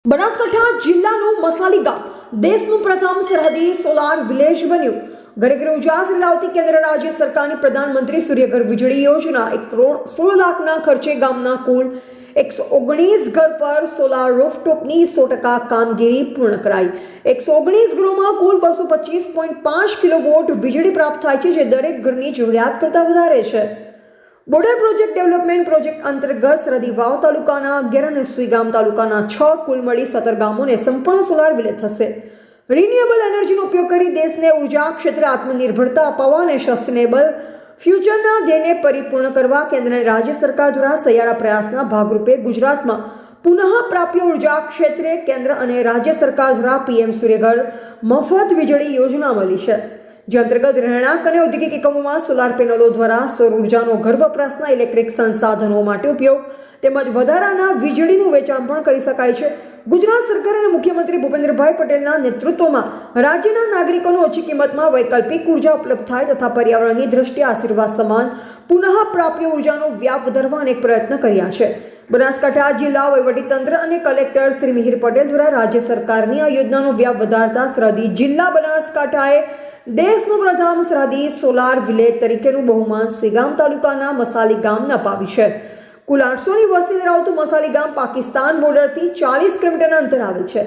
બનાસકાંઠા જિલ્લાનું મસાલી ગામ દેશનું પ્રથમ સરહદી સોલાર વિલેજ બન્યું। ઘરે ઘરે ઉજાસ લાવતી કેન્દ્ર રાજ્ય સરકારની પ્રધાનમંત્રી સૂર્યઘર વીજળી યોજના 1 કરોડ 16 લાખના ખર્ચે ગામના કુલ 119 ઘર પર સોલાર રૂફટોપની 100% કામગીરી પૂર્ણ કરાઈ। 119 ઘરોમાં કુલ 225.5 કિલોવોટ વીજળી પ્રાપ્ત થાય છે, જે દરેક ઘરની જરૂરિયાત કરતાં વધારે છે। બોર્ડર પ્રોજેક્ટ ડેવલપમેન્ટ પ્રોજેક્ટ અંતર્ગત સરહદી વાવ તાલુકાના 11 અને સુઈગામ તાલુકાના 6 કુલ મળી 17 ગામોને સંપૂર્ણ સોલાર વિલેજ થશે। રિન્યુએબલ એનર્જીનો ઉપયોગ કરી દેશને ઉર્જા ક્ષેત્રે આત્મનિર્ભરતા અપાવવા અને સસ્ટેનેબલ ફ્યુચરના ધ્યેયને પરિપૂર્ણ કરવા કેન્દ્ર અને રાજ્ય સરકાર દ્વારા સહિયારા પ્રયાસના ભાગરૂપે ગુજરાતમાં પુનઃપ્રાપ્ય ઉર્જા ક્ષેત્રે કેન્દ્ર અને રાજ્ય સરકાર દ્વારા પીએમ સૂર્યઘર મફત વીજળી યોજના મળી છે, જે અંતર્ગત રહેણાંક અને ઔદ્યોગિક એકમોમાં સોલાર પેનલો દ્વારા સૌર ઉર્જાનો ઘર વપરાશના ઇલેક્ટ્રિક સંસાધનો માટે ઉપયોગ તેમજ વધારાના વીજળીનું વેચાણ પણ કરી શકાય છે। ગુજરાત સરકાર અને મુખ્યમંત્રી ભૂપેન્દ્રભાઈ પટેલના નેતૃત્વમાં રાજ્યના નાગરિકોને ઓછી કિંમતમાં વૈકલ્પિક ઉર્જા ઉપલબ્ધ થાય તથા પર્યાવરણની દ્રષ્ટિએ આશીર્વાદ સમાન પુનઃપ્રાપ્ય ઉર્જાનો વ્યાપ વધારવા અનેક પ્રયત્ન કર્યા છે। બનાસકાંઠા જિલ્લા વહીવટીતંત્ર અને કલેક્ટર શ્રી મિહિર પટેલ દ્વારા રાજ્ય સરકારની આ યોજનાનો વ્યાપ વધારતા સરહદી જિલ્લા બનાસકાંઠાએ દેશનું પ્રથમ સરહદી સોલાર વિલેજ તરીકેનું બહુમાન સુઈગામ તાલુકાના મસાલી ગામને અપાવ્યું છે। કુલ 800ની વસ્તી ધરાવતું મસાલી ગામ પાકિસ્તાન બોર્ડરથી 40 કિલોમીટરના અંતરે આવેલ છે।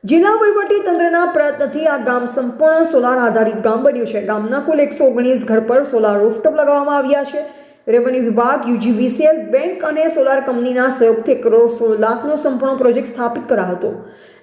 જિલ્લા વહીવટી તંત્રના પ્રયત્નથી આ ગામ સંપૂર્ણ સોલાર આધારિત ગામ બન્યું છે। ગામના કુલ 119 ઘર પર સોલાર રૂફટોપ લગાવવામાં આવ્યા છે। રેવન્યુ વિભાગ, યુજીવીસીએલ બેંક અને સોલાર કંપનીના સહયોગથી 1 કરોડ 16 લાખનો સંપૂર્ણ પ્રોજેક્ટ સ્થાપિત કરાયો હતો,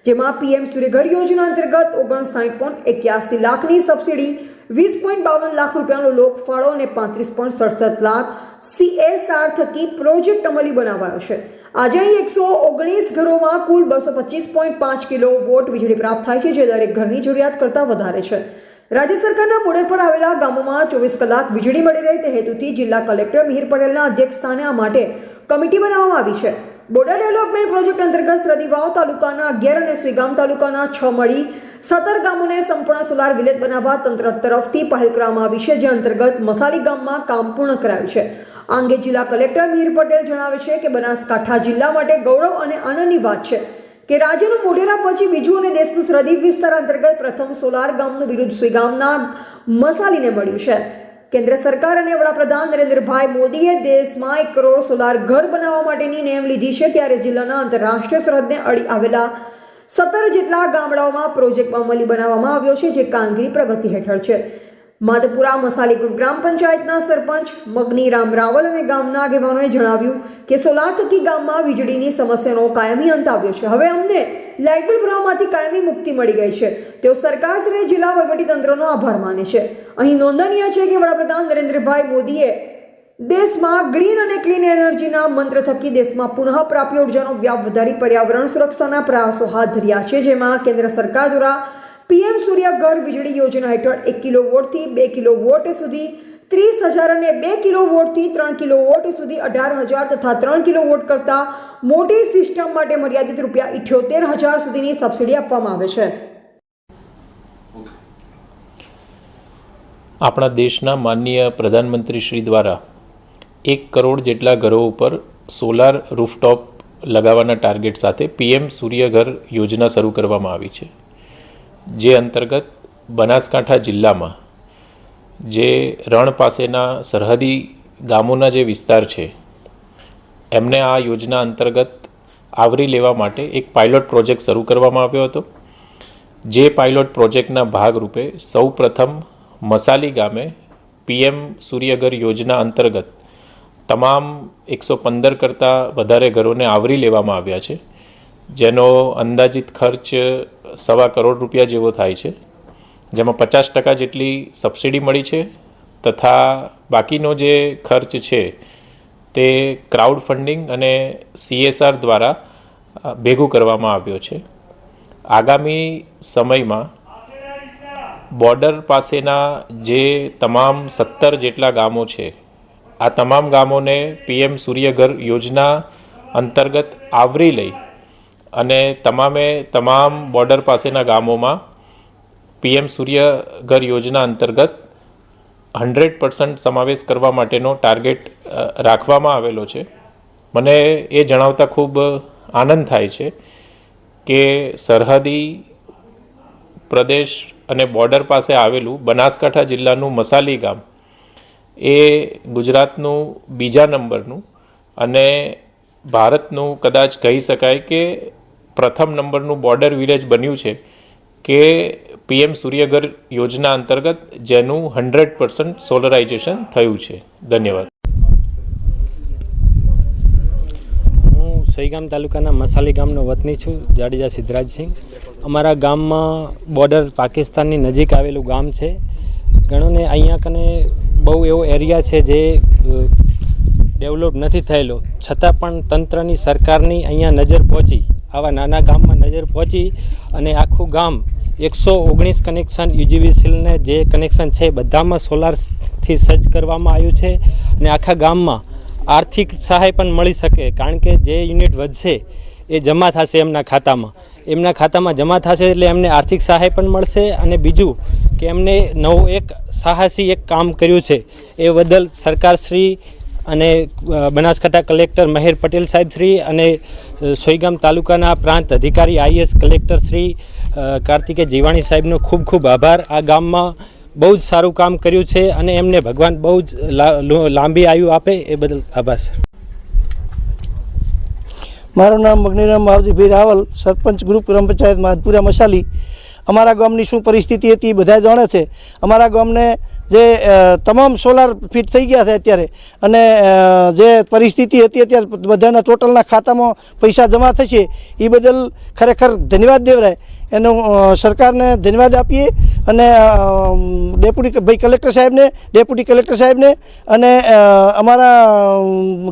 જેમાં પીએમ સૂર્યઘર યોજના અંતર્ગત 59.81 લાખની સબસિડી, 20.52 લાખ રૂપિયાનો લોકફાળો અને 35.67 લાખ CSR થકી પ્રોજેક્ટ અમલી બનાવાયો છે। આજે અહીં 119 ઘરોમાં કુલ 225.5 કિલોવોટ વીજળી પ્રાપ્ત થાય છે, જે દરેક ઘરની જરૂરિયાત કરતાં વધારે છે। રાજ્ય સરકારના બોર્ડર પર આવેલા ગામોમાં 24 કલાક વીજળી મળી રહે તે હેતુથી જિલ્લા કલેક્ટર મિહિર પટેલના અધ્યક્ષસ્થાને આ માટે કમિટી બનાવવામાં આવી છે। બોર્ડર ડેવલપમેન્ટ પ્રોજેક્ટ અંતર્ગત સરહદી વાવ તાલુકાના 11 અને સુઈગામ તાલુકાના 6 મળી 17 ગામોને સંપૂર્ણ સોલાર વિલેજ બનાવવા તંત્ર તરફથી પહેલ કરવામાં આવી છે, જે અંતર્ગત મસાલી ગામમાં કામ પૂર્ણ કરાયું છે। આ અંગે જિલ્લા કલેક્ટર મિહિર પટેલ જણાવે છે કે બનાસકાંઠા જિલ્લા માટે ગૌરવ અને આનંદની વાત છે કે રાજ્યનું મોઢેરા પછી બીજું અને દેશનું સરહદી વિસ્તાર અંતર્ગત પ્રથમ સોલાર ગામનું બિરુદ સુઈગામના મસાલીને મળ્યું છે। કેન્દ્ર સરકાર અને વડાપ્રધાન નરેન્દ્રભાઈ મોદીએ દેશમાં 1 કરોડ સોલાર ઘર બનાવવા માટેની નેમ લીધી છે, ત્યારે જિલ્લાના આંતરરાષ્ટ્રીય સરહદને અડી આવેલા 17 જેટલા ગામડાઓમાં પ્રોજેક્ટ અમલી બનાવવામાં આવ્યો છે, જે કામગીરી પ્રગતિ હેઠળ છે। માધપુરા મસાલી ગ્રામ પંચાયતના સરપંચ મગની રામ રાવલ અને ગામના આગેવાનોએ જણાવ્યું કે સોલાર થકી ગામમાં વીજળીની સમસ્યાનો કાયમી અંત આવ્યો છે। હવે અમને લાઇટ બિલ ભરવામાંથી કાયમી મુક્તિ મળી ગઈ છે। તેઓ સરકારશ્રી જિલ્લા વહીવટીતંત્રનો આભાર માને છે। અહીં નોંધનીય છે કે વડાપ્રધાન નરેન્દ્રભાઈ મોદીએ દેશમાં ગ્રીન અને ક્લીન એનર્જીના મંત્ર થકી દેશમાં પુનઃપ્રાપ્ય ઉર્જાનો વ્યાપ વધારી પર્યાવરણ સુરક્ષાના પ્રયાસો હાથ ધર્યા છે, જેમાં કેન્દ્ર સરકાર દ્વારા પીએમ સૂર્યઘર વીજળી યોજના હેઠળ 1 કિલોવોટથી 2 કિલોવોટ સુધી 30,000 અને 2 કિલોવોટથી 3 કિલોવોટ સુધી 18,000 તથા 3 કિલોવોટ કરતાં મોટી સિસ્ટમ માટે મર્યાદિત ₹78,000 સુધીની સબસિડી આપવામાં આવે છે। આપણા દેશના માનનીય પ્રધાનમંત્રી શ્રી દ્વારા 1 કરોડ જેટલા ઘરો ઉપર સોલાર રૂફટોપ લગાવવાના ટાર્ગેટ સાથે પીએમ સૂર્યઘર યોજના શરૂ કરવામાં આવી છે, જે અંતર્ગત બનાસકાંઠા જિલ્લામાં જે રણ પાસેના સરહદી ગામોના જે વિસ્તાર છે એમને આ યોજના અંતર્ગત આવરી લેવા માટે એક પાયલોટ પ્રોજેક્ટ શરૂ કરવામાં આવ્યો હતો। જે પાયલોટ પ્રોજેક્ટના ભાગરૂપે સૌ પ્રથમ મસાલી ગામે પીએમ સૂર્યઘર યોજના અંતર્ગત તમામ 115 કરતાં વધારે ઘરોને આવરી લેવામાં આવ્યા છે, જેનો અંદાજિત ખર્ચ ₹1.25 કરોડ જેવો થાય છે, જેમાં 50% જેટલી સબસિડી મળી છે તથા બાકીનો જે ખર્ચ છે તે ક્રાઉડ ફંડિંગ અને CSR દ્વારા ભેગું કરવામાં આવ્યો છે। આગામી સમયમાં બોર્ડર પાસેના જે તમામ 17 જેટલા ગામો છે આ તમામ ગામોને પીએમ સૂર્યઘર યોજના અંતર્ગત આવરી લઈ અને તમામ બોર્ડર પાસેના ગામોમાં પીએમ સૂર્યઘર યોજના અંતર્ગત 100% સમાવેશ કરવા માટેનો ટાર્ગેટ રાખવામાં આવેલો છે। મને એ જણાવતા ખૂબ આનંદ થાય છે કે સરહદી પ્રદેશ અને બોર્ડર પાસે આવેલું બનાસકાંઠા જિલ્લાનું મસાલી ગામ એ ગુજરાતનું બીજા નંબરનું અને ભારતનું કદાચ કહી શકાય કે પ્રથમ નંબરનું બોર્ડર વિલેજ બન્યું છે કે પીએમ સૂર્યઘર યોજના અંતર્ગત જેનું 100% સોલરાઇઝેશન થયું છે. ધન્યવાદ. હું સોઈગામ તાલુકાના મસાલી ગામનો વતની છું, જાડેજા સિદ્ધરાજસિંહ. અમારા ગામમાં બોર્ડર પાકિસ્તાનની નજીક આવેલું ગામ છે. ઘણોને અહીંયા કને બહુ એવો એરિયા છે જે ડેવલપ નથી થયેલો, છતાં પણ તંત્રની સરકારની અહીંયા નજર પહોંચી, આવા નાના ગામમાં નજર પહોંચી અને આખું ગામ 119 કનેક્શન યુજીવીસીએલને જે કનેક્શન છે બધામાં સોલારથી સજ્જ કરવામાં આવ્યું છે. અને આખા ગામમાં આર્થિક સહાય પણ મળી શકે, કારણ કે જે યુનિટ વધશે એ જમા થશે એમના ખાતામાં જમા થશે એટલે એમને આર્થિક સહાય પણ મળશે. અને બીજું કે એમને નવું એક સાહસી એક કામ કર્યું છે એ બદલ સરકારશ્રી અને બનાસકાંઠા કલેક્ટર મહેર પટેલ સાહેબ શ્રી અને સોઈગામ તાલુકાના પ્રાંત અધિકારી આઈએસ કલેક્ટર શ્રી કાર્તિકે જીવાણી સાહેબનો ખૂબ ખૂબ આભાર. આ ગામમાં બહુ જ સારું કામ કર્યું છે અને એમને ભગવાન બહુ જ લાંબી આયુ આપે એ બદલ આભાર. મારું નામ મગનીરામ માવજીભાઈ રાવલ, સરપંચ ગ્રુપ ગ્રામ પંચાયત માધપુરા મસાલી. અમારા ગામની શું પરિસ્થિતિ હતી એ બધા જાણે છે. અમારા ગામને જે તમામ સોલાર ફિટ થઈ ગયા છે અત્યારે, અને જે પરિસ્થિતિ હતી અત્યારે બધાના ટોટલના ખાતામાં પૈસા જમા થશે એ બદલ ખરેખર ધન્યવાદ દેવરાય. એનો સરકારને ધન્યવાદ આપીએ અને ડેપ્યુટી કલેક્ટર સાહેબને અને અમારા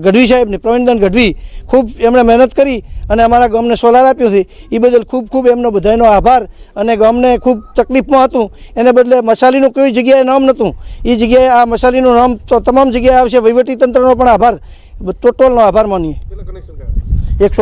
ગઢવી સાહેબને, પ્રવીણદાન ગઢવી, ખૂબ એમણે મહેનત કરી અને અમારા ગામને સોલાર આપ્યો છે એ બદલ ખૂબ ખૂબ એમનો બધાનો આભાર. અને ગામને ખૂબ તકલીફમાં હતું એને બદલે મસાલીનું કોઈ જગ્યાએ નામ નહોતું, એ જગ્યાએ આ મસાલીનું નામ તો તમામ જગ્યાએ આવશે. વહીવટી તંત્રનો પણ આભાર, ટોટલનો આભાર માનીએ.